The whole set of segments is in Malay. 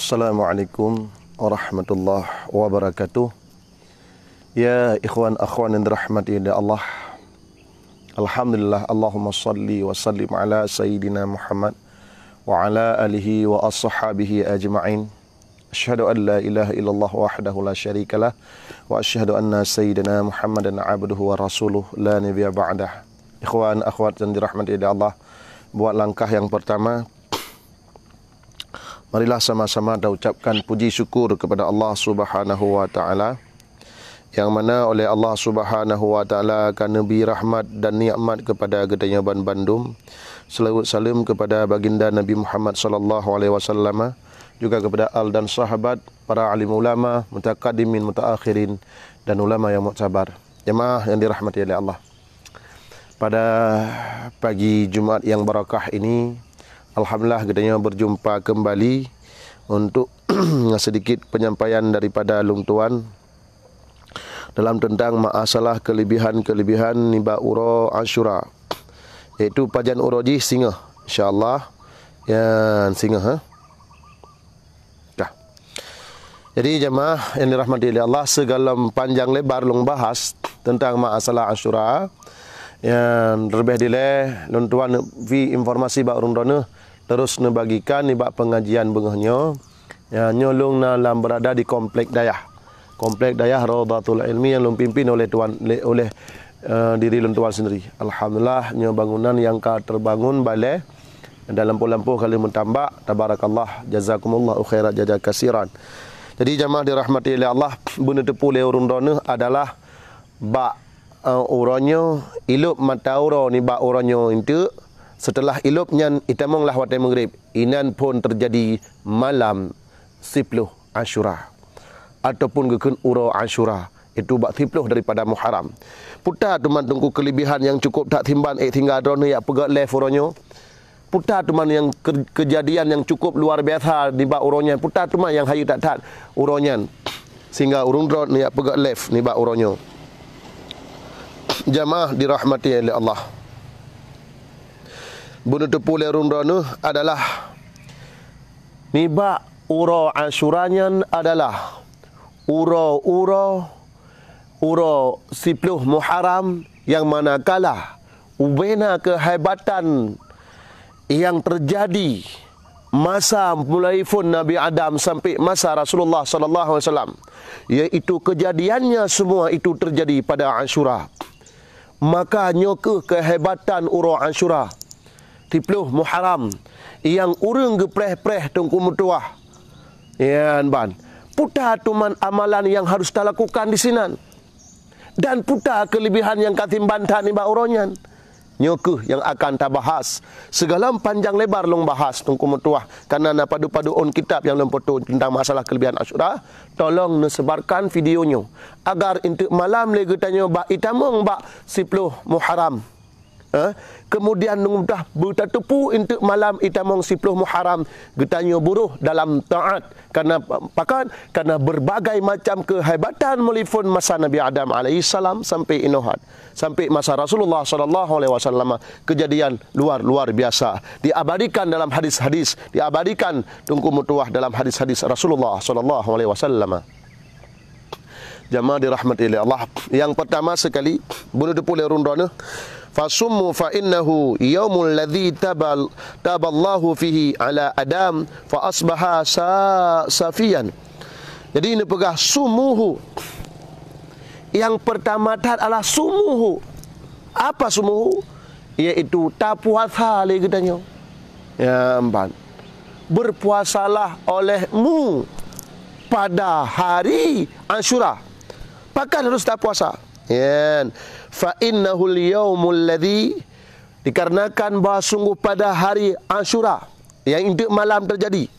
Assalamualaikum warahmatullahi wabarakatuh. Ya ikhwan akhwan yang dirahmati oleh Allah. Alhamdulillah, Allahumma salli wa sallim ala sayyidina Muhammad wa ala alihi wa ashabihi ajma'in. Asyhadu an la ilaha illallah wahdahu la syarikalah wa asyhadu anna sayyidina Muhammadan abduhu wa rasuluh la nabiyya ba'dah. Ikhwan akhwat yang dirahmati oleh Allah, buat langkah yang pertama, marilah sama-sama kita ucapkan puji syukur kepada Allah Subhanahu wa taala, yang mana oleh Allah Subhanahu wa taala akan beri rahmat dan nikmat kepada gedenya Ban Bandung. Selawat salam kepada baginda Nabi Muhammad sallallahu alaihi wasallam, juga kepada al dan sahabat, para alim ulama, mutaqaddimin, mutaakhirin dan ulama yang muktabar. Jemaah yang dirahmati oleh Allah. Pada pagi Jumaat yang barakah ini, alhamdulillah gedenya berjumpa kembali untuk sedikit penyampaian daripada Long Tuan dalam tentang masalah kelebihan-kelebihan niba uro Ashura, iaitu pajan uroji singa, insya-Allah yang singa Jadi jemaah yang dirahmati oleh Allah, segala panjang lebar long bahas tentang masalah Ashura, yang terlebih dileh Long Tuan vi informasi ba urang dona terus nebagikan ni bak pengajian bengahnya yang nyolong dalam berada di komplek Dayah Rawdatul Ilmi yang pimpin oleh diri Long Tuan sendiri. Alhamdulillah, nyo bangunan yang terbangun balai dan lampu-lampu kali mentambak, tabarakallah, jazakumullahu khairan jazaa kasiran. Jadi jamaah dirahmati oleh Allah, benda tepu le urang dona adalah bak uronyo ilup mata uro ni bak uronyo itu. Setelah ilupnya itamonglah watai maghrib, inan pun terjadi malam 10 Ashura ataupun gekun uro Ashura, itu bak 10 daripada Muharram. Putar teman tunggu kelebihan yang cukup tak timban tinggal drone ya pegak left uronyo. Putar teman yang kejadian yang cukup luar biasa di bak uronyo. Putar teman yang hayu tak uronyo sehingga urung drone ya pegak left ni bak uronyo. Jamaah dirahmati oleh Allah. Bunda tepu lerung drone adalah niba uro Ashuranya adalah uro 10 Muharram, yang manakala ubena kehebatan yang terjadi masa mulai pun Nabi Adam sampai masa Rasulullah sallallahu alaihi wasallam, iaitu kejadiannya semua itu terjadi pada Ashura. Maka nyoke kehebatan uro Ashura 10 Muharram yang urang gepreh-preh tungku mutuah. Yan ban. Putar tuman amalan yang harus kita lakukan di sinan. Dan putar kelebihan yang katimbantan ni ba uronyan. Nyoke yang akan kita bahas. Segala panjang lebar long bahas tungku mutuah. Karena na padu-padu on kitab yang lempotu tentang masalah kelebihan Ashura, tolong nesebarkan videonya agar untuk malam lagi tanya ba itamong ba 10 Muharram. Kemudian dah bertepu untuk malam itamong 10 Muharram getanyo buruh dalam taat karena berbagai macam kehebatan melifun masa Nabi Adam alaihi salam sampai inohat sampai masa Rasulullah sallallahu alaihi wasallam, kejadian luar biasa diabadikan dalam hadis-hadis, diabadikan tungku mutuah dalam hadis-hadis Rasulullah sallallahu alaihi wasallam. Jamaah dirahmati oleh Allah, yang pertama sekali bunuh depu lerung dona fasummu fa innahu yaumul ladzi taballahu fihi ala Adam fa asbaha safiyan. Jadi ini pegah sumuhu. Yang pertama adalah sumuhu. Apa sumuhu? Iaitu tak puasa lagi katanya. Ya empan. Berpuasalah olehmu pada hari Ashura. Pakan harus tak puasa. Yan. Fa innahul yaumul ladzi, dikarenakan bahawa sungguh pada hari Ashura yang itu malam terjadi,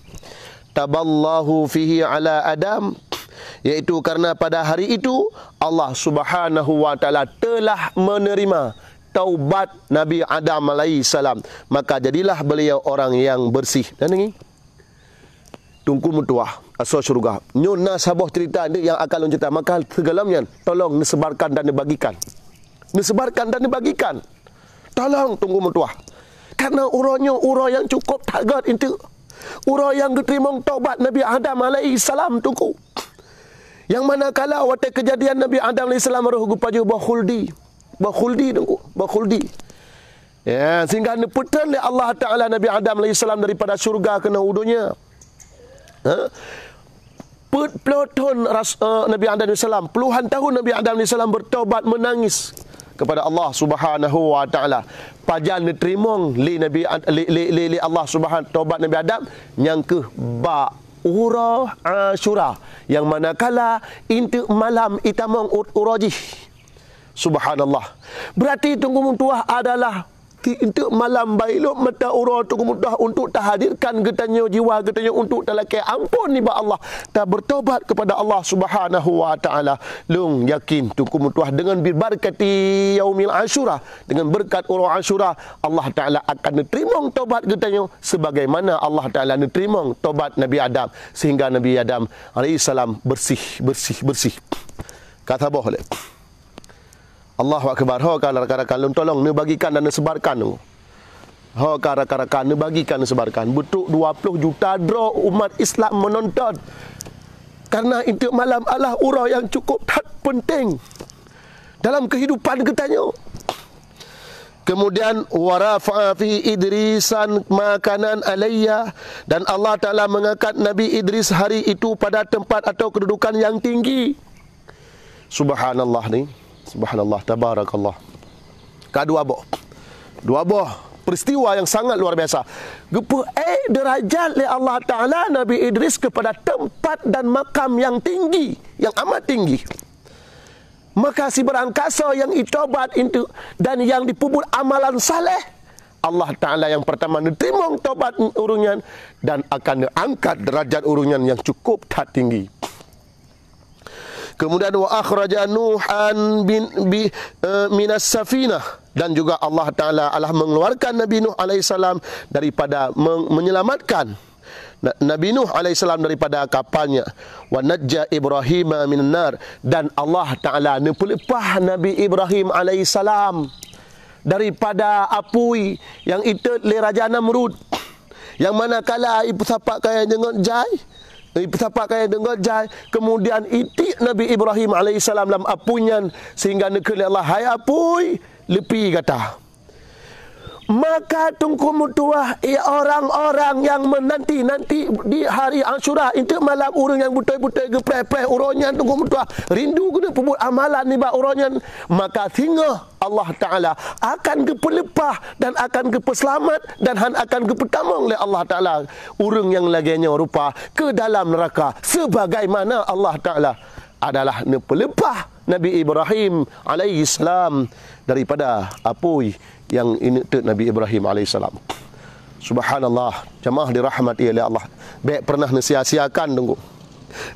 taballahu fihi ala Adam, yaitu karena pada hari itu Allah Subhanahu wa taala telah menerima taubat Nabi Adam alaihi salam, maka jadilah beliau orang yang bersih. Dan ini tungku mutuah asal syurga. Nyona sabah cerita ni yang akan cerita, maka segalamnya tolong disebarkan dan dibagikan. Disebarkan dan dibagikan. Tolong tunggu mutuah. Karena uronya uro yang cukup tagat itu. Urang yang diterima taubat Nabi Adam alaihi salam tunggu. Yang manakala waktu kejadian Nabi Adam alaihi salam roh gupaju bakhuldi. Bakhuldi tunggu, bakhuldi. Ya, sehingga neputan oleh Allah Taala Nabi Adam alaihi salam daripada syurga ke dunia. Puluh tahun Nabi Adam alaihi salam, puluhan tahun Nabi Adam alaihi salam bertaubat menangis kepada Allah Subhanahu wa taala. Pajan diterima li Nabi li Allah Subhanahu taubat Nabi Adam yang ke ba urah Asyura yang manakala intu malam itamong urajih. Subhanallah. Berarti tunggu muntuah adalah untuk malam bailuk mata urah tunggu mudah untuk tahadirkan getanya jiwa getanya untuk talakai ampun ni ba Allah ta bertobat kepada Allah Subhanahu wa taala. Lung yakin tunggu mudah dengan berkati yaumil Asyura, dengan berkat urah Asyura Allah taala akan nerima taubat getanya sebagaimana Allah taala nerima taubat Nabi Adam sehingga Nabi Adam alaihi salam bersih. Kata boleh Allahu akbar. Ho rakan-rakan tolong ne bagikan dan ne sebarkan tu. Ho rakan-rakan ne bagikan dan sebarkan. Betul 20 juta draw umat Islam menonton. Karena itu malam Allah urah yang cukup penting dalam kehidupan kitanya. Kemudian warafa fi Idrisan makanan alayya, dan Allah Taala mengangkat Nabi Idris hari itu pada tempat atau kedudukan yang tinggi. Subhanallah ni. Subhanallah, tabarakallah. Dua buah peristiwa yang sangat luar biasa. Gepa derajat oleh Allah Ta'ala Nabi Idris kepada tempat dan makam yang tinggi, yang amat tinggi. Maka si berangkasa yang itobat itu dan yang dipubur amalan saleh, Allah Ta'ala yang pertama menerima tobat urungan dan akan diangkat derajat urungan yang cukup tak tinggi. Kemudian wa akhraja Nuhan minas safinah, dan juga Allah Taala mengeluarkan Nabi Nuh alaihissalam daripada menyelamatkan Nabi Nuh alaihissalam daripada kapalnya. Wa najja Ibrahim minan nar, dan Allah Taala melepah Nabi Ibrahim alaihissalam daripada api yang itu le Raja Namrud, yang manakala ibu tapak kaya dengan jai kemudian itik Nabi Ibrahim alaihissalam dalam apunyan sehingga nekeli Allah, hai apui lepi kata. Maka tunggu mutuah orang-orang yang menanti di hari Asyura itu malam urang yang butai-butai gepreh-preh uronyan tunggu mutuah rindu guna pubut amalan ni ba uronyan, maka sehingga Allah Taala akan kepelepah dan akan kepeselamat dan akan kepetamang oleh Allah Taala urang yang laginya rupa ke dalam neraka sebagaimana Allah Taala adalah nepelepah Nabi Ibrahim alaihi salam daripada apui yang ini tu Nabi Ibrahim alaihissalam. Subhanallah, jemaah dirahmati oleh Allah. Baik pernah nasiasiakan tunggu.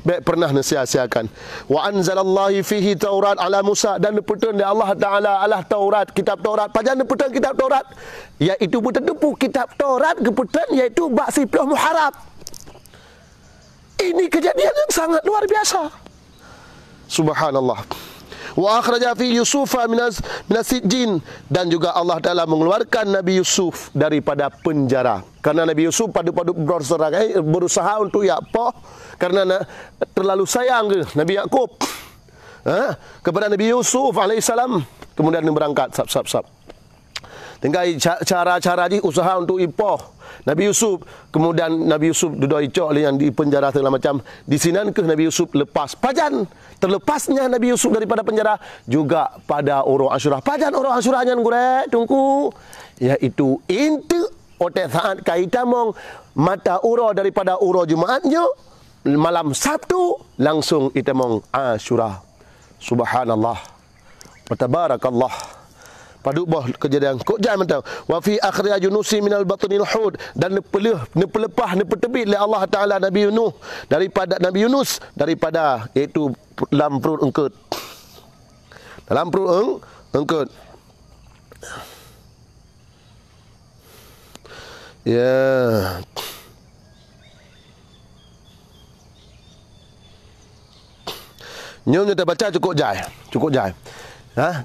Baik pernah nasiasiakan. Wa anzalallahi fihi Taurat ala Musa, dan neputun dari Allah Taala Allah Taurat, kitab Taurat. Pajan neputun kitab Taurat, iaitu bertepu kitab Taurat keputun iaitu bab 10 Muharram. Ini kejadian yang sangat luar biasa. Subhanallah. Wa akhraja fi Yusufa minas sijjin, dan juga Allah Taala mengeluarkan Nabi Yusuf daripada penjara. Karena Nabi Yusuf padu-padu berusaha untuk apa? Karena terlalu sayang ke Nabi Yakub kepada Nabi Yusuf alaihissalam. Kemudian dia berangkat sap. Tinggal cara-cara dia usaha untuk ipoh Nabi Yusuf. Kemudian Nabi Yusuf duduk icok yang di penjara segala macam. Di sini ke Nabi Yusuf lepas. Pajan terlepasnya Nabi Yusuf daripada penjara juga pada urang Asyura. Pajan urang Asyura nyan gurek tunggu, iaitu intu otak saat kaitan mong mata urang daripada urang Jumaatnya malam Sabtu langsung itamong Asyura. Subhanallah wa tabarakallah. Padu boh kejadian kok jangan mentang wa fi akhir Yunusi minal batnil hud, dan nepelepah nepetebit oleh Allah Taala Nabi Nuh daripada Nabi Yunus daripada iaitu dalam perut engkut. Dalam perut engkut. Ya. Nyonya dah baca cukup jai.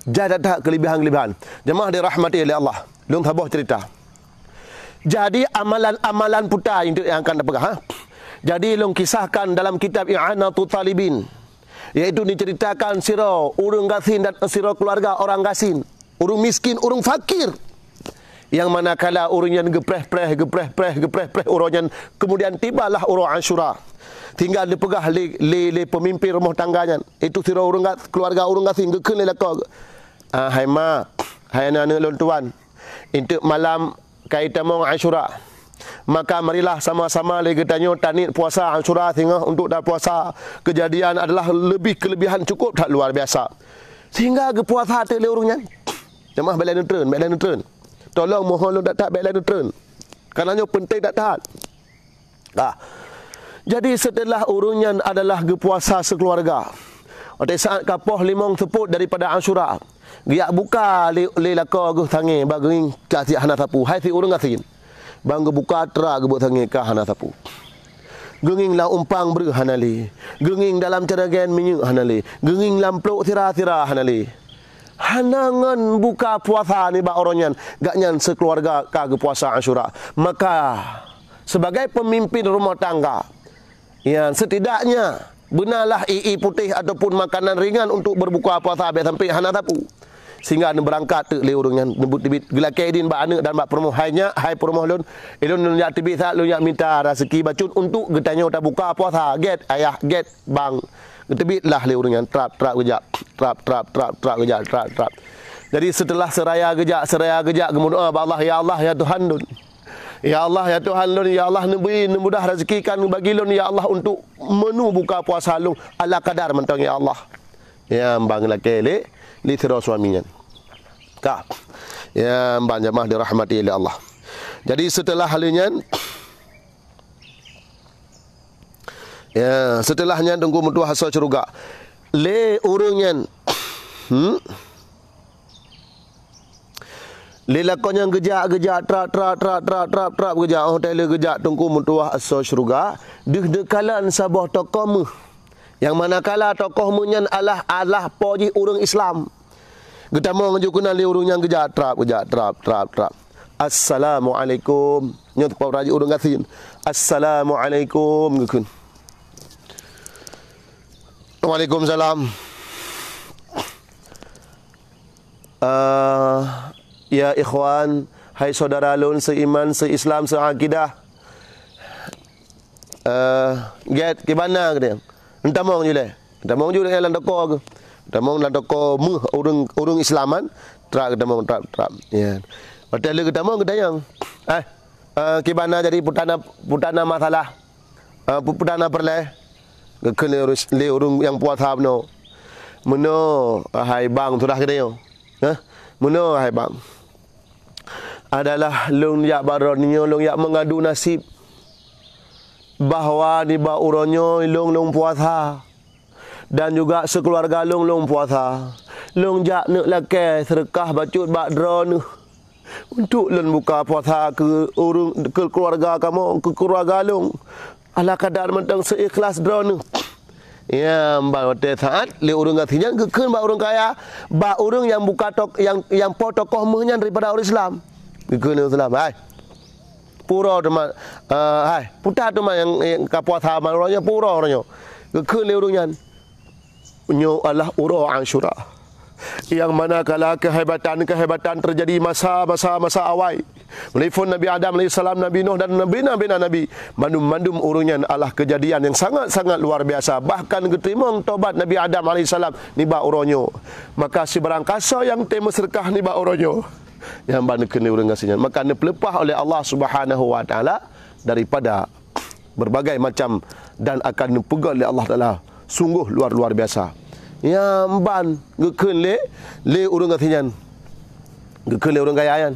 Jai tak kelebihan-kelebihan. Jemaah dirahmati oleh Allah. Lung habah cerita. Jadi amalan-amalan putar itu yang akan dapat. Jadi long kisahkan dalam kitab I'anatul Talibin, iaitu diceritakan sira urang gasin dan sira keluarga orang gasin, urang miskin, urang fakir, yang manakala urang yang gepreh-preh urang yang kemudian tibalah urang Ashura, tinggal dipegah le pemimpin rumah tangganya, itu sira urang keluarga urang gasin gekeun le lakak. Hai mak, hai anak-anak lon tuan, untuk malam kaitan mong Ashura, maka marilah sama-sama lagi tanya tanit puasa Ashura sehingga untuk dah puasa kejadian adalah lebih kelebihan cukup tak luar biasa. Sehingga ke puasa tu le urangnya. Jemaah balik neutron. Tolong mohon lu tak balik neutron. Kerana penting tak tahan. Jadi setelah urangnya adalah ke puasa sekeluarga. Pada saat kapoh limong teput daripada Ashura, dia buka le laka ke tangi bagi kasih hana sapu. Hai si urang gasin. Bang buka terak gebuk tangi ka hana sapu. Genging la umpang ber hanali. Genging dalam ceragan minyak hanali. Genging lamplok tira-tira hanali. Hanangan buka puasa ni ba oronyan, gaknyan sekeluarga ka ke puasa Ashura. Maka sebagai pemimpin rumah tangga, yang setidaknya benarlah putih ataupun makanan ringan untuk berbuka puasa sampai hana sapu. Sehingga anda berangkat tu le urang yang nebut tibit gelakai din ba anak dan ba permoh hanya hai permoh lun ilun yak tibit sak lu yak minta rezeki bacun untuk getanya tak buka puasa get ayah get bang tibit lah le urang yang trap gejak trap. Jadi setelah seraya gejak kemudian Allah ya Tuhan lun, ya Allah ya Tuhan lun, ya Allah nemudah rezekikan bagi lun ya Allah untuk menu buka puasa lun ala kadar mentang ya Allah ya bang laki li tira suaminya. Ya mbak jemaah dirahmati oleh Allah. Jadi setelah halinya, ya setelahnya tunggu mutu hasa ceruga le urangnya le lakonnya gejak trap gejak hotel gejak tunggu mutu hasa ceruga dekalan sabah tokoh yang manakala tokoh munyan Allah poji urang Islam. Kita mau ngajukan li urang yang gejak trap. Assalamualaikum. Nyot pa raji urang gasin. Assalamualaikum ngekun. Waalaikumsalam. Ya ikhwan, hai saudara lun seiman, seislam, seakidah. Get ke mana ke? Entah mau je yang landako ke. Entah mau landako urang Islaman, trap trap. Ya. Hotel kita mau kita yang ke mana jadi putana masalah. Putana perle. Kena le urang yang puasa no. Meno hai bang sudah ke dia. Meno hai bang. Adalah lung yak baronyo lung yak mengadu nasib bahawa di ba uronyo long puasa dan juga sekeluarga long puasa. Long jak nak lakai sedekah bacut bak drone untuk lon buka puasa ke keluarga kamu, ke keluarga long. Ala kadar mentang seikhlas drone. Ya mbak hotel saat le urang gatinya kekeun ba urang kaya, ba urang yang buka yang po tokoh menyan daripada orang Islam. Kekeun Islam. Hai. Pura teman, hai, putar teman yang kapuasa malunya pura orangnya. Kekeun le urangnya. Nyo Allah urang Ashura. Yang mana kala kehebatan terjadi masa awal. Melifun Nabi Adam AS, Nabi Nuh dan Nabi. Mandum urangnya Allah kejadian yang sangat luar biasa. Bahkan ketimong tobat Nabi Adam AS ni ba uronyo. Maka si barang kasa yang tema serkah ni ba uronyo. Yang bana kena urang gasinya. Maka dia pelepah oleh Allah Subhanahu wa taala daripada berbagai macam dan akan dipegang oleh Allah Taala. Sungguh luar biasa. Ya ban gekeun le urang gasinya. Gekeun le urang gayayan.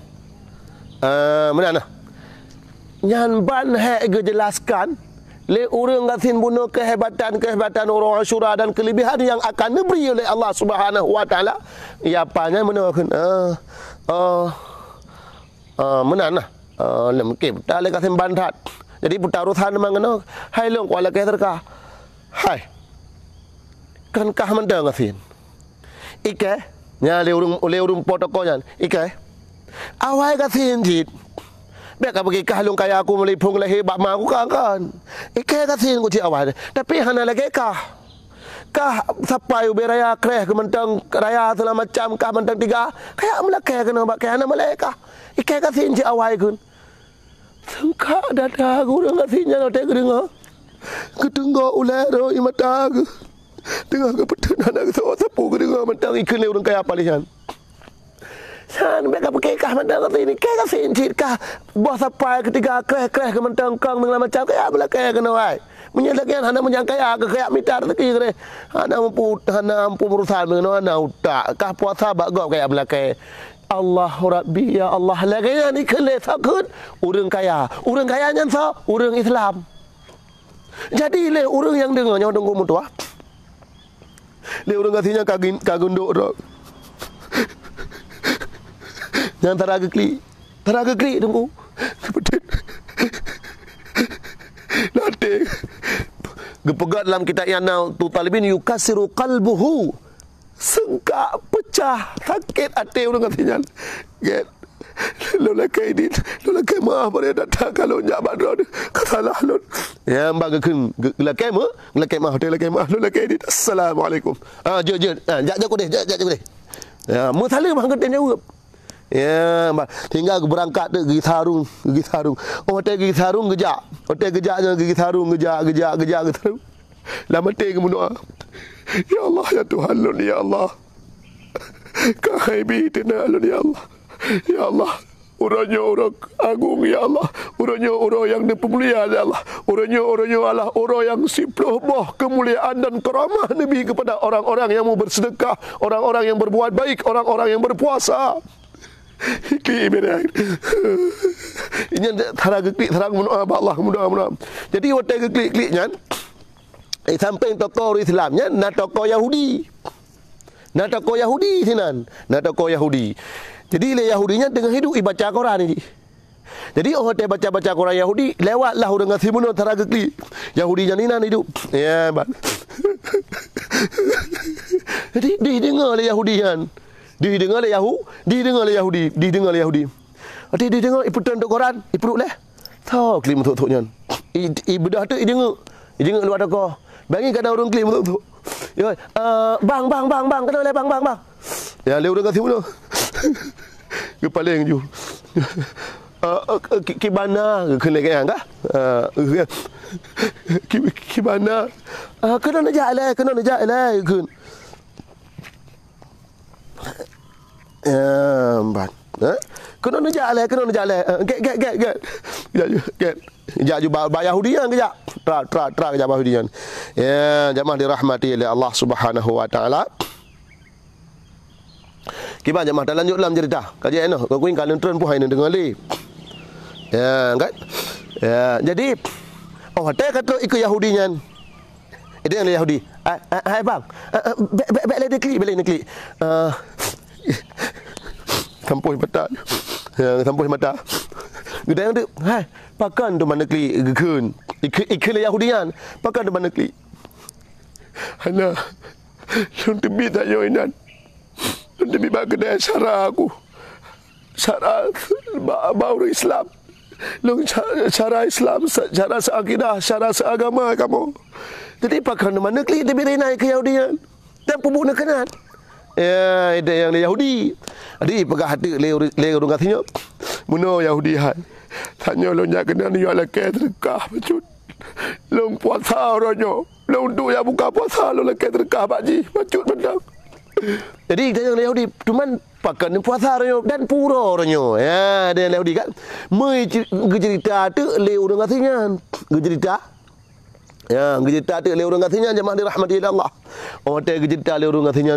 Mana nah? Nyan ban he jelaskan le urang gasin bunuh kehebatan orang Ashura dan kelebihan yang akan diberi oleh Allah Subhanahu wa taala. Ya apanya menakeun menana lemke ta le kasim bandat jadi putarusan mangano hai long wala ke terka hai kan kah mendang asin ike nya le urung potokonya ike awai kasin jit Biar kau pergi kahlung kaya aku melipung leh hebat mak aku kan. Ikai kasin ku cik awal. Tapi hana lagi kah sampai ubi raya kreh ke mentang raya segala macam kah mentang tiga. Kayak melakai kena bak kaya hana melekah. Ikai kasin cik awal kun. Sengkak dada aku dah kasihnya nak tengok dengar. Kedengar ular ro mata aku. Dengar ke betul nak sapu ke dengar mentang ikan le orang kaya apa lihan. San mereka pakai kah mentang ini kaya kasih cik kah bos sampai ketika kreh ke mentang kang dengan macam kaya melakai kena wai. Menyalakan hana menyangkaya ke kaya mitar teki kere. Hana mampu urusan dengan hana utak. Kah puasa bak gop kaya melakai. Allah Rabbi ya Allah laganya ni kele sakut urang kaya nya sa urang Islam. Jadi le urang yang dengar nya dengku mutua. Le urang katanya kagunduk dak. Yang taraga kli dengku. Seperti nanti gepegat dalam kitab yang tu talibin yukasiru qalbuhu. Sengkak pecah sakit hati orang katanya. Get lola kaidin lola kai maaf pada datang kalau nyabat ron kasalah lon ya mbak geun lakai maaf hotel lakai maaf lola kaidin assalamualaikum je jak aku deh ya mu salam hang ketenya jawab ya mbak tinggal berangkat tu gigi sarung hotel gigi sarung gejak hotel gejaknya gigi sarung gejak lama teng mendoa. Ya Allah ya Tuhan lun ya Allah. Kahaibi tina lun ya Allah. Ya Allah, uranya orang agung ya Allah. Uranya orang yang dipemulia ya Allah. Uranya Allah orang yang siploh boh kemuliaan dan karamah Nabi kepada orang-orang yang mau bersedekah, orang-orang yang berbuat baik, orang-orang yang berpuasa. Ikli berai. Ini tharang mendoa Allah mudah-mudahan. Jadi waktu klik-kliknya sampai tokoh Islamnya na tokoh Yahudi sinan na tokoh Yahudi. Jadi le Yahudinya tengah hidup baca Quran ni. Jadi orang teh baca Quran Yahudi lewatlah orang ngasih muno tara gekli. Yahudinya ni nan hidup. Ya bang. Jadi didengar le Yahudian. Didengar le Yahudi. Ati didengar iputan tok Quran, ipuruk leh. Tau klim tok-toknya. Ibadah tu didengar luar tokoh. Bangi kadang orang klim tu. Ya, bang. Kena le bang. Ya, le orang kasi muno. Kepaling ju. Kibana kena kaya kah? Kibana. Kena najak le kun. Bang. Kena najak le. Get. Ja juga Yahudian kejak. Tra kejak Yahudian. Ya, jemaah dirahmati oleh Allah Subhanahu wa taala. Kiban jemaah dah lanjut dalam cerita. Kaji eno, kau kuing kalian tren puhai dengar li. Ya, kan? Ya, jadi hotel kata ikut Yahudinya. Itu yang Yahudi. Hai bang. Baik le klik. Kampus mata. Ya, kampus mata. Gedang tu, hai, pakan tu mana klik gekun. Ikut Yahudian, pakan tu mana klik. Hana, lun tebi tak joinan. Lun tebi bak kedai syara aku. Syara baru Islam. Lun syara Islam, syara seakidah, syara seagama kamu. Jadi pakan tu mana klik tebi renai ke Yahudian. Dan pupuk nak kenal. Ya, ada yang Yahudi. Adi pegah hati le orang katanya. Muno Yahudi hai. Tanya lo nya kena ni ala ke terkah bacut. Long puasa ronyo. Long tu ya buka puasa lo le ke terkah bakji bacut bedang. Jadi dia yang Yahudi cuman pakan puasa ronyo dan pura ronyo. Ya, dia Yahudi kan. Mai cerita tu le orang katanya. Cerita ya, cerita tu le orang katanya jemaah dirahmati Allah. Orang teh cerita le orang katanya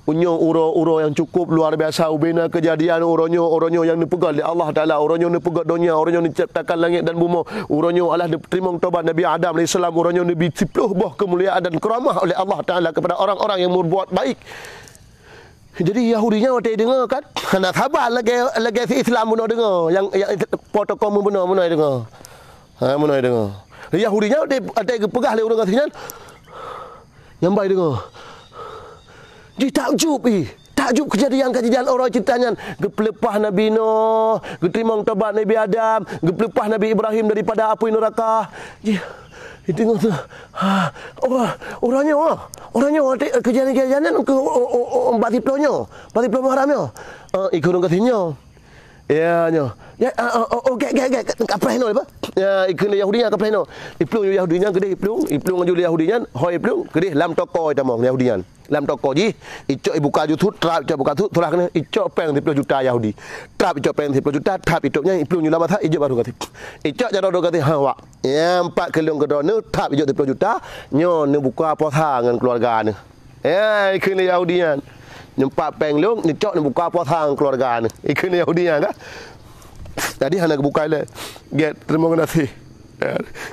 unyo uro yang cukup luar biasa ubena kejadian uronyo yang dipegang oleh Allah Taala, uronyo dipegang dunia, uronyo diciptakan langit dan bumi, uronyo Allah diterima taubat Nabi Adam alaihi salam, uronyo Nabi dipluh boh kemuliaan dan karamah oleh Allah Taala kepada orang-orang yang berbuat baik. Jadi Yahudinya waktu dengar kan, nak sabar lagi si Islam pun dengar, yang protokol pun benar dengar. Benar dengar. Yahudinya ada pegah le orang katanya. Yang baik dengar. Dia takjub takjub kejadian orang ceritanya. Gepelepah Nabi Nuh, getimang tobat Nabi Adam, gepelepah Nabi Ibrahim daripada api neraka. Tengok tu. Orangnya kejadian-kejadian ke bati pelonyo, bati pelonyo haramnya. Ikut orang katanya. Ya, kapal no apa? Ya, ikut Yahudinya kapal no. Iplung Yahudinya gede iplung ngaju Yahudinya, hoi iplung gede lam toko itu mong Yahudian. Lam toko ji, icok ibu kaju tu, trap icok buka tu, tulah kena icok peng 10 juta Yahudi. Trap icok peng 10 juta, trap icoknya iplung nyula mata ijok baru kati. Icok jaro do kati hawa. Ya, 4 kelung kedone, trap icok 10 juta, nyo ne buka puasa dengan keluarga ne. Ya, ikut Yahudian. Nyempat penglung, ni cok ni buka apa thang keluarga ni. Ikan Yahudi kan? Jadi hana buka le. Get terima kasih.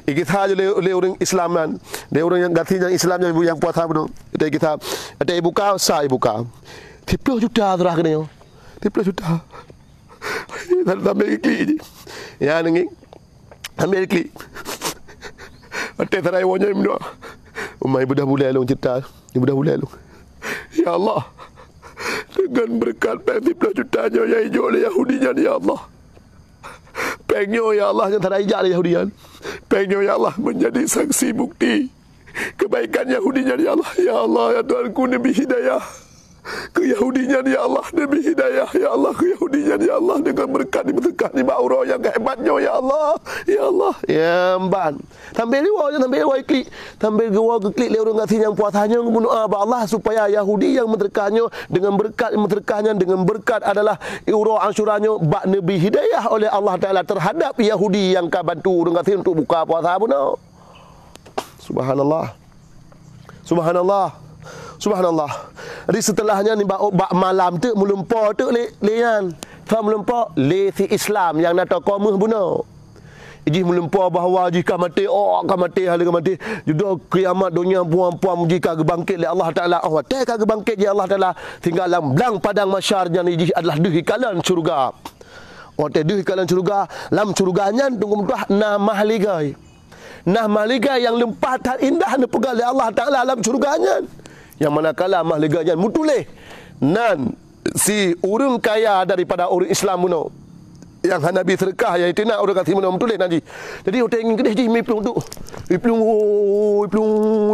Kita aja le orang Islam kan. Le orang yang ganti yang Islam yang puasa betul. Kita ada buka sah buka. 30 juta terah kena yo. 30 juta. Ambil klik je. Ya nengi. Ambil klik. Ada terai wanya minum. Umai budak bulai long cerita. Ni budak bulai long. Ya Allah. Dengan berkat peng 30 jutanya yang hijau oleh Yahudinya ya Allah. Pengnya ya Allah yang tak hijau oleh Yahudian. Pengnya ya Allah menjadi saksi bukti kebaikan Yahudinya ya Allah. Ya Allah ya Tuhanku Nabi Hidayah ke Yahudinya ya Allah, Nabi Hidayah ya Allah ke Yahudinya ya Allah dengan berkat di berkat ni bauro yang hebatnya ya Allah. Ya Allah. Ya ban. Tambah liwa klik. Tambah gua klik le orang ngasih yang puasanya membunuh Allah supaya Yahudi yang menterkahnya dengan berkat dengan berkat adalah uro ansyuranya bak Nabi Hidayah oleh Allah Taala terhadap Yahudi yang ka bantu orang ngasih untuk buka puasa bunuh. Subhanallah. Jadi setelahnya ni bak malam tu melumpa tu lean. Faham melumpa le si Islam yang nak qamah bunuh. Iji melumpa bahawa jika mati hari mati juda kiamat dunia puan-puan jika gebangkit oleh Allah Taala. Ka gebangkit je Allah Taala tinggal belang padang masyarnya ni adalah dihikalan syurga. Dihikalan syurga, lam syurganya tunggu mudah nah mahligai. Nah mahligai yang lempatan indah ni pegang oleh Allah Taala alam syurganya. Yang manakala mahliganya mutuleh nan si orang kaya daripada orang Islam bunuh yang Nabi sedekah yang itu nak orang kasih bunuh mutuleh nanti. Jadi orang ingin kedih mi plung tu. Iplung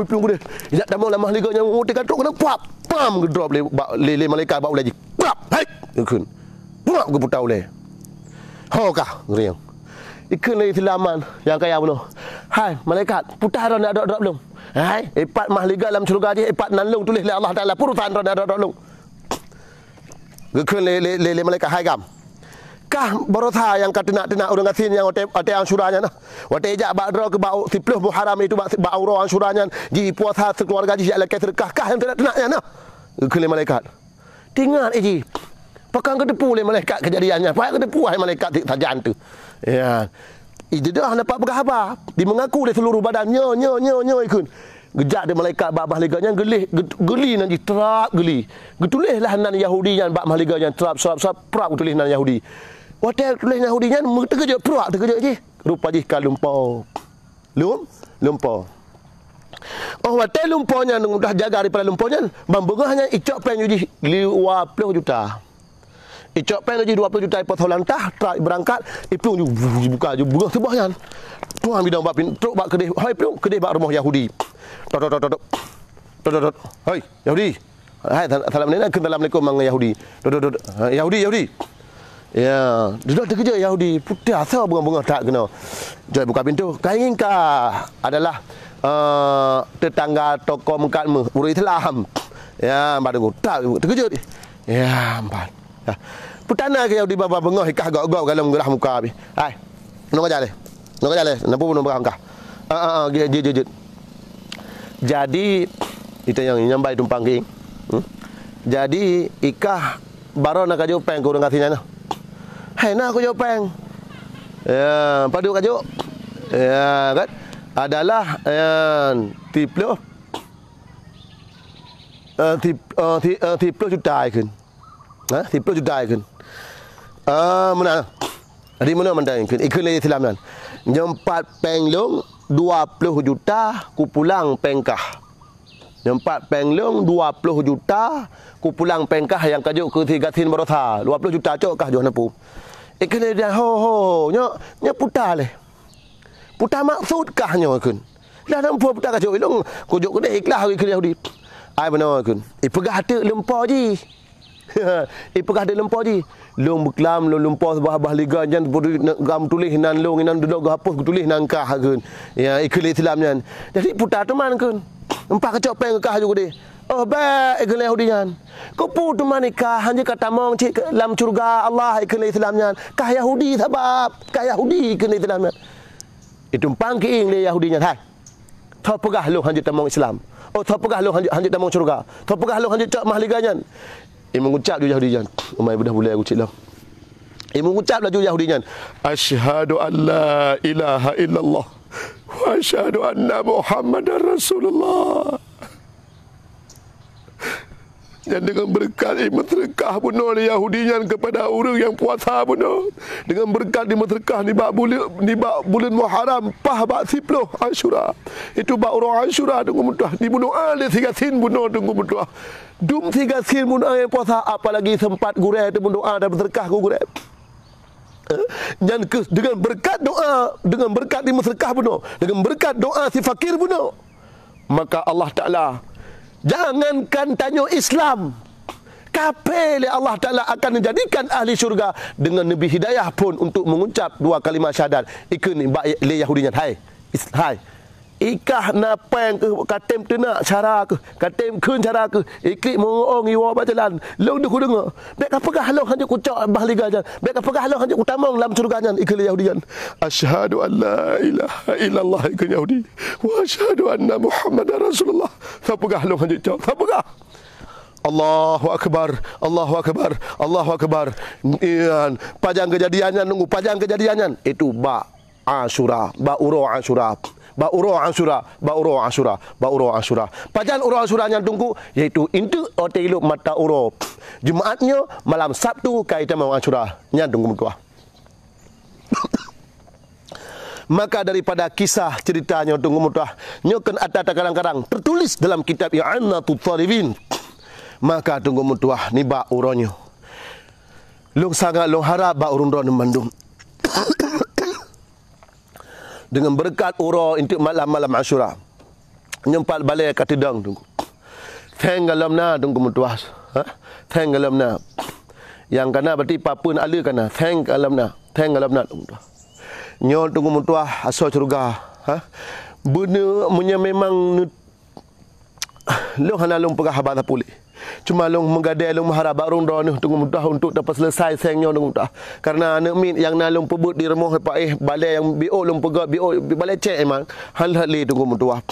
gede. Tidak tamu lah mahliganya orang katok kena pam gedrop le malaikat bawa lagi. Pap. Hai. Ikun. Pap ke putau le. Hokah ngeriang. Ikun le Islaman yang kaya bunuh. Hai malaikat putar nak drop belum? Hai, epat mahliga dalam syurga dia, epat nanlung tulis oleh Allah Taala purutan rada long. Gekun le malaikat hai gam. Kah barotha yang kena orang ngatin yang ote ansuranya nah. Ote jak bak dro ke bau 10 Muharram itu bak auro ansuranya ji puasa sekeluarga ji ala keterkah kah yang tenaknya nah. Gekun le malaikat. Tinggal ji. Pakang ke depu le malaikat kejadiannya. Pak ke depu hai malaikat tajan tu. Ya. Dia dah dapat berkhabar. Dia mengaku dia seluruh badan nyo ikun. Gejak dia malaikat bak mahliganya geli nanti terap geli. Getulihlah nan Yahudi yang bak mahliganya terap prap tulis nan Yahudi. Hotel tulis Yahudi nya terkejut prap terkejut je. Rupa je kal lumpau. Lumpau. Hotel lumpaunya dah jaga daripada lumpaunya. Bambengahnya icok pen uji 20 juta. Icok pen lagi 20 juta ipot holantah trak berangkat ipung buka je bunga sebahnya. Tuan bidang bak truk bak kedih. Hai plung kedih bak rumah Yahudi. Tok. Hai Yahudi. Hai assalamualaikum mang Yahudi. Yahudi. Ya, duduk terkejut Yahudi. Putih asal bunga-bunga tak kena. Jom buka pintu. Kau inginkah adalah tetangga tokoh mekatmu orang Islam? Ya, baru tak terkejut. Ya, empat. Putana ke di bawah bengah ikah gak-gak dalam gerah muka habis. Hai. Nak jalan. Nampak pun berangkah. Jejut. Jadi itu yang nyambai tumpang king. Jadi ikah baru nak kaju peng kurang kasihnya nah. Hai nak aku jauh peng. Ya, padu kaju. Ya, kan? Adalah 30 juta kan. 10 juta kan. Mana? Dari mana mandang kan? Ikut lagi Islam kan. Nyempat penglong 20 juta ku pulang pengkah. Empat penglung 20 juta. Ku pulang pengkah yang kajuk ke 30 berotha. 20 juta cok kah Johor Napu. Ikene dia ho nya putar leh. Putar maksud kah nya kun. Dah nampu putar kajuk ilung. Kujuk kene ikhlas ke Yahudi. Ai benar kun. Pegah hati lempau ji. Pegah hati lempau ji. Long beklam long lempau bah liga jan gam tulis nan long nan duduk hapus tulis nan kah kun. Ya ikhlas Islam jan. Jadi putar teman kun. Empat kacok peng kah juga deh. Oh baik ikhlas Yahudi jan. Kau pu tu manikah hanya kata mong cik dalam surga Allah ikhlas Islam jan. Kah Yahudi sebab kah Yahudi ikhlas Islam jan. Itu pangking le Yahudi jan. Hai. Thau pegah lu hanya tamong Islam. Oh thau pegah lu hanya tamong surga. Thau pegah lu hanya cak mahliga jan. Mengucap ju Yahudi jan. Umai budah boleh aku cik lah. Mengucap lah ju Yahudi jan. Asyhadu an la ilaha illallah wa asyhadu anna Muhammadar Rasulullah. Dan dengan berkat berkah bunuh Yahudinya kepada orang yang puasa bunuh. Dengan berkat berkah ni bak bulan Muharram pah bak 10 Asyura. Itu bak orang Asyura tunggu mudah. Dibunuh ada 3 sin bunuh tunggu mudah. Dum 3 sin bunuh yang puasa apalagi sempat gureh tu bunuh ada berkah ku gureh. Dan dengan berkat doa, dengan berkat berkah bunuh, dengan berkat doa si fakir bunuh. Maka Allah Ta'ala jangankan tanya Islam, kapel Allah Ta'ala akan menjadikan ahli syurga dengan Nabi Hidayah pun untuk mengucap 2 kalimah syahadat. Ikun baik le Yahudinya. Hai. Ikah napeng ke katem tenak cara ke katem kun cara ke iklik mengong iwa bajalan long dah ku dengar bek apa kah long hanya ku cak bahliga jan bek apa kah long hanya ku tamong dalam surga jan ikil Yahudi jan asyhadu an la ilaha illallah ikil Yahudi wa asyhadu anna Muhammadar Rasulullah apa kah long hanya cak apa kah Allahu Akbar, Allahu Akbar, Allahu Akbar. Pajang kejadiannya nunggu pajang kejadiannya itu ba Asyura, ba uro Asyura. Ba'uro Asyura. Pajan uro Asyuranya tunggu yaitu intu otelu mata uro. Jumaatnya malam Sabtu kaitan mau Asyura. Nya tunggu mutua. Maka daripada kisah ceritanya tunggu mutua, nyokan ada kadang-kadang tertulis dalam kitab I'anatul Talibin. Maka tunggu mutua ni ba uronyo. Long sangat long harap ba urun ron mandum. Dengan berkat uro untuk malam-malam Asyura. Nyempat balik kat tidang tunggu. Tenggalamna tunggu mutuas. Tenggalamna. Yang kana berarti papun ala kana. Tenggalamna tunggu. Nyo tunggu mutuah asal surga. Benda punya memang long hana long pegah habat pulih. Cuma long menggadai long mengharap barung dah tunggu mudah untuk dapat selesai sengnya tunggu mudah. Karena anak min yang nalung pebut di rumah balai yang bio long pegak bio balai cek emang hal li tunggu mudah.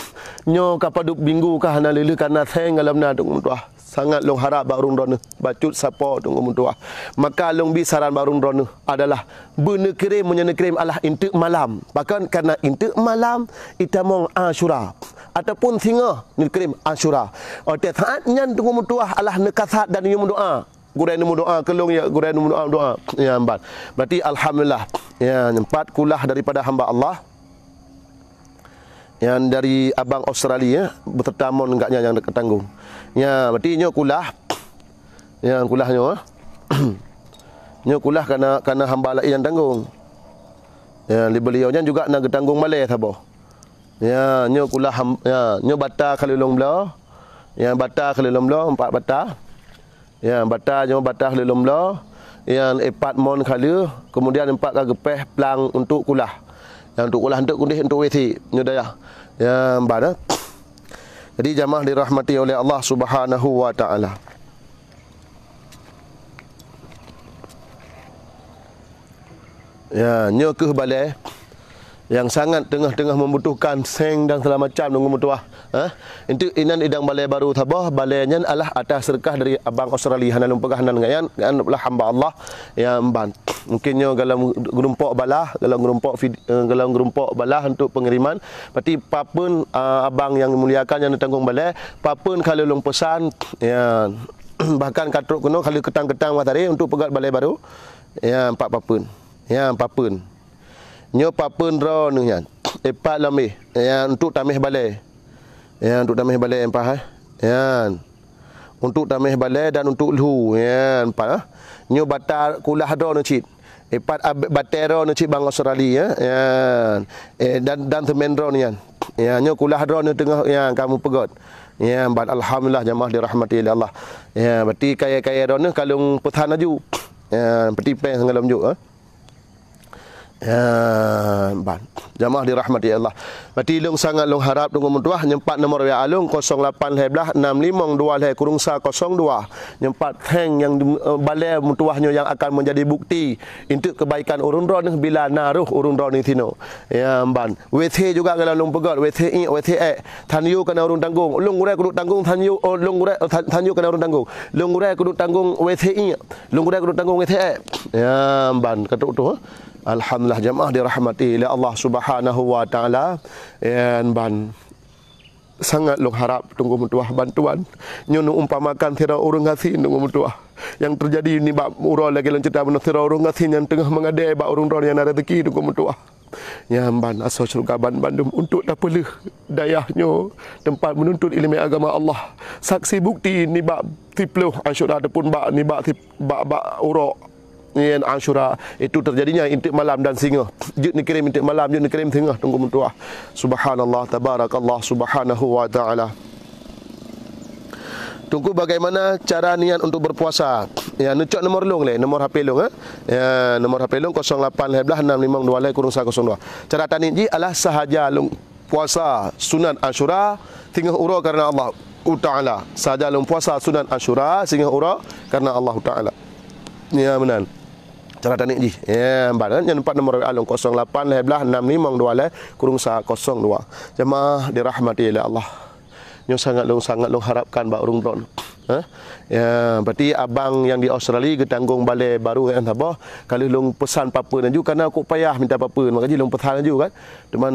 Nyo kapaduk minggu kah hana lele karena seng alam na tunggu mudah. Sangat long harap barung dah bacut sapa tunggu mudah. Maka long bisaran barung dah adalah bena kirim menyana kirim Allah intik malam. Bahkan karena intik malam itamong Asyura ataupun singa ni kirim Asyura. Ote saatnya tunggu mutuah Allah nekasat dan nyu doa. Gurai nemu doa kelong ya gurai nemu doa ya ambat. Berarti alhamdulillah ya empat kulah daripada hamba Allah. Yang dari abang Australia bertetamon enggaknya yang dekat tanggung. Ya berarti nyo kulah. Yang kulahnya nyo kulah karena hamba Allah yang tanggung. Ya beliaunya juga nak tanggung malai sabo. Ya, nyo kulah ya, nyo bata kalilong belah. Yang bata kalilong belah 4 bata. Ya, bata nyo bata kalilong belah. Yang 4 mon kali, kemudian 4 kagepeh pelang untuk kulah. Yang untuk kulah untuk kundih untuk WC nyo daya. Ya, mbana. Jadi jamaah dirahmati oleh Allah Subhanahu wa taala. Ya, nyo ke balai yang sangat tengah-tengah membutuhkan seng dan segala macam nunggu mutuah. Itu inan idang balai baru tabah balainya adalah atas serkah dari abang Australia hanalung pegahanan ngayan lah hamba Allah yang ban. Mungkinnya galang gerumpok balah, galang gerumpok balah untuk pengiriman. Berarti papun abang yang memuliakan yang ditanggung balai, papun kalau long pesan ya bahkan katruk kuno kalau ketang-ketang matahari untuk pegat balai baru. Ya 4 papun. Ya papun. Nyo papun ro nu yan. 4 lamih. Yang untuk tamih balai. Yang untuk tamih balai empah Yan. Untuk tamih balai dan untuk lu. Yan, empat. Nyo batal kulah do no cit. Epat batero no cit bang Australia ya. Yan. Dan temendro ni yan. Ya, nyo kulah do no tengah yang kamu pegot. Ya, alhamdulillah jamaah dirahmati oleh Allah. Ya, berarti kaya-kaya do no kalung pethan aju. Ya, berarti peng ngalam juk ya, jamaah dirahmati Allah. Berarti long sangat long harap tunggu mutuah nyempat nomor WA alung 08 652 kurung sa 02 nyempat hang yang balai mutuahnya yang akan menjadi bukti untuk kebaikan urun ron bila naruh urun ron tino. Ya, ban. WC juga kalau long pegot WC than yu kena urun tanggung. Long urai kudu tanggung than yu long urai than yu kena urun tanggung. Long urai kudu tanggung WC long urai kudu tanggung WC. Ya, ban katuk tu. Alhamdulillah jamaah dirahmati oleh Allah Subhanahu wa taala. And ban sangat long harap tunggu mutuah bantuan nyono umpamakan tira urang ngasin tunggu mutuah yang terjadi ni bab uro lagi lan cerita tira urang ngasin yang tengah mengadai bab urang ron yang ada rezeki tunggu mutuah nyamban asal surga Bandung untuk dapeleh dayahnya tempat menuntut ilmu agama Allah saksi bukti ni bab tipluh Asyura ataupun bab ni bab uro yang Asyura itu terjadinya intik malam dan singa. Jut ni kirim intik malam, jut ni kirim singa tunggu mutuah. Subhanallah, tabarakallah, subhanahu wa ta'ala. Tunggu bagaimana cara niat untuk berpuasa. Ya, nucuk nomor long le, nomor HP long Ya, nomor HP long 08 652 kurung 102. Cara tani ji adalah sahaja long puasa sunat Asyura tinggal ura karena Allah Taala. Sahaja long puasa sunat Asyura tinggal ura karena Allah Taala. Ya, benar. Cara tanik ji. Ya, badan yang empat nomor alung 08 652 kurung 102. Jemaah dirahmati oleh Allah. Nyo sangat long harapkan ba urung ron. Ya, berarti abang yang di Australia ketanggung balai baru kan apa? Kalau long pesan apa-apa dan juga karena aku payah minta apa-apa, makanya long pesan juga kan. Teman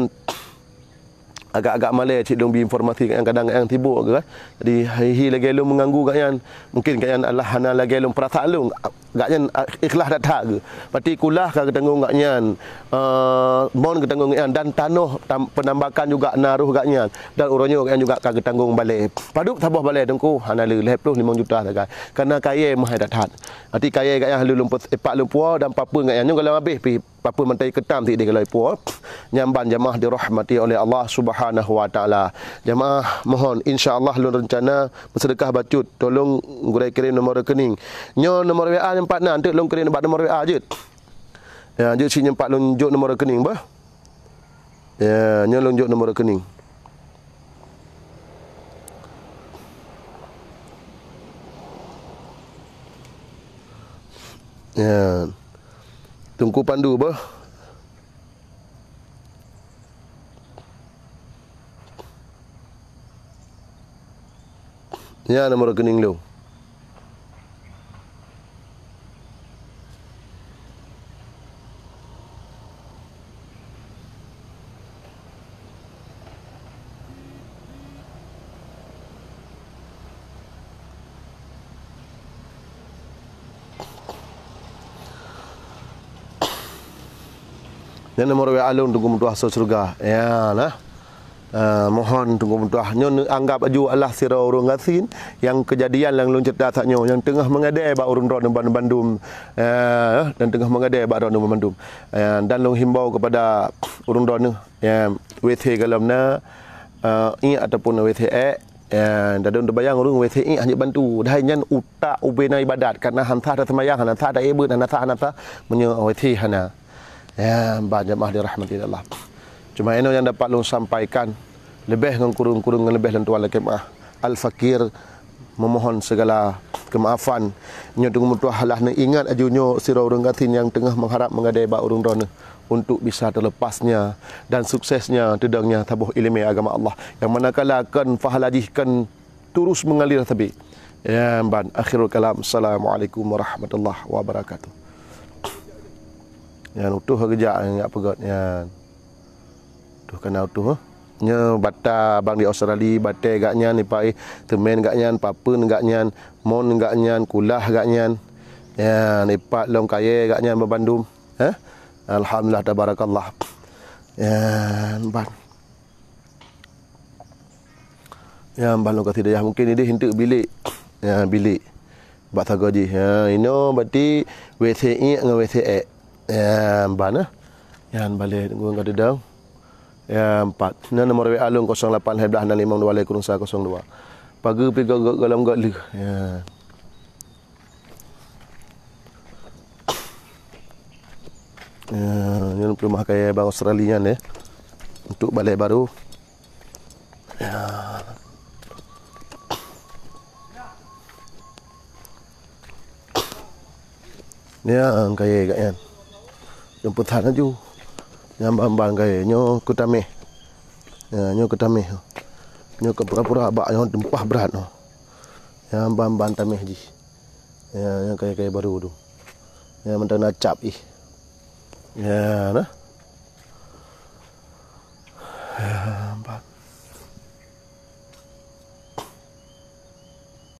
agak-agak malai cik dong bi informasi yang kadang yang tibuk ke kan. Jadi hi lagi lu mengganggu kat yan. Mungkin kat yan Allah hana lagi lu perasaan lu gak yan ikhlas dak tak ke. Berarti kulah ka ketanggung kat yan. Mon ketanggung yan dan tanah penambakan juga naruh kat yan. Dan uronyo kat yan juga ka ketanggung balai. Paduk tabah balai dengku hana le 25 juta tak kan. Karena kaya mah dak tak. Berarti kaya kat yan lu lumput epak lumpua dan papa kat yan kalau habis pi papa mentai ketam ti dia kalau puas nyamban jamaah dirahmati oleh Allah Subhanahu wa taala. Jamaah mohon insya-Allah lu rencana bersedekah bacut tolong gurai kirim nomor rekening. Nyo nomor WA nyempat na antuk long kirim nomor WA je. Ya, je si nyempat lunjuk nomor rekening bah. Ya, nyo lunjuk nomor rekening. Ya. Tunggu pandu bah. Ya, nomor rekening lu. Dan nomor WA alun tunggu mutuah surga. Ya lah. Mohon tunggu mutuah nyo anggap aju Allah sira urung ngasin yang kejadian yang lun cerita saknyo yang tengah mengadai ba urun ron Bandung dan tengah mengadai ba ron Bandung dan long himbau kepada urun ron ya WC galamna ataupun WC dan don bayang urung WC hanya bantu dah nyan utak ubena ibadat karena hantah dah semayang hantah dah ibu dan hantah menyo WC hana. Ya, jamaah dirahmati Allah. Cuma ini yang dapat lu sampaikan lebih dengan kurung-kurung lebih dan tuan kemaah al-fakir memohon segala kemaafan. Nyo tunggu mutuah lah ingat ajunyo sira urang gatin yang tengah mengharap mengadai ba urung ron untuk bisa terlepasnya dan suksesnya tedangnya tabuh ilmu agama Allah yang manakala akan fahalajihkan terus mengalir tabi. Ya, ban akhirul kalam. Assalamualaikum warahmatullahi wabarakatuh. Yang utuh kerja yang pegot yang tuh kena utuh nya bata bang di Australia batai gaknya ni pai temen gaknya papen gaknya mon gaknya kulah gaknya ya ni pak long kaya gaknya Bandung alhamdulillah tabarakallah ya ban Ya balong kata dia mungkin ini hintuk bilik. Ya bilik. Bak tago ji. Ya ino berarti WC I dengan WC E. Ya bana. Ya balik tunggu kata dia. Ya 4. Nah nombor WA long 08 12 652 Pagi pergi galam gak lu. Ya. Ya, ini rumah kayak bang Australia ni. Untuk balai baru. Ya. Ni ang kayak kan. Jemputan aja. Yang bang kayak nyo kutame. Ya, nyo kutame. Nyo ke pura-pura abak nyo tempah berat no. Yang bang tameh ji. Ya, yang kayak baru tu. Ya mentang nak cap ih. Ya, nah. Ya,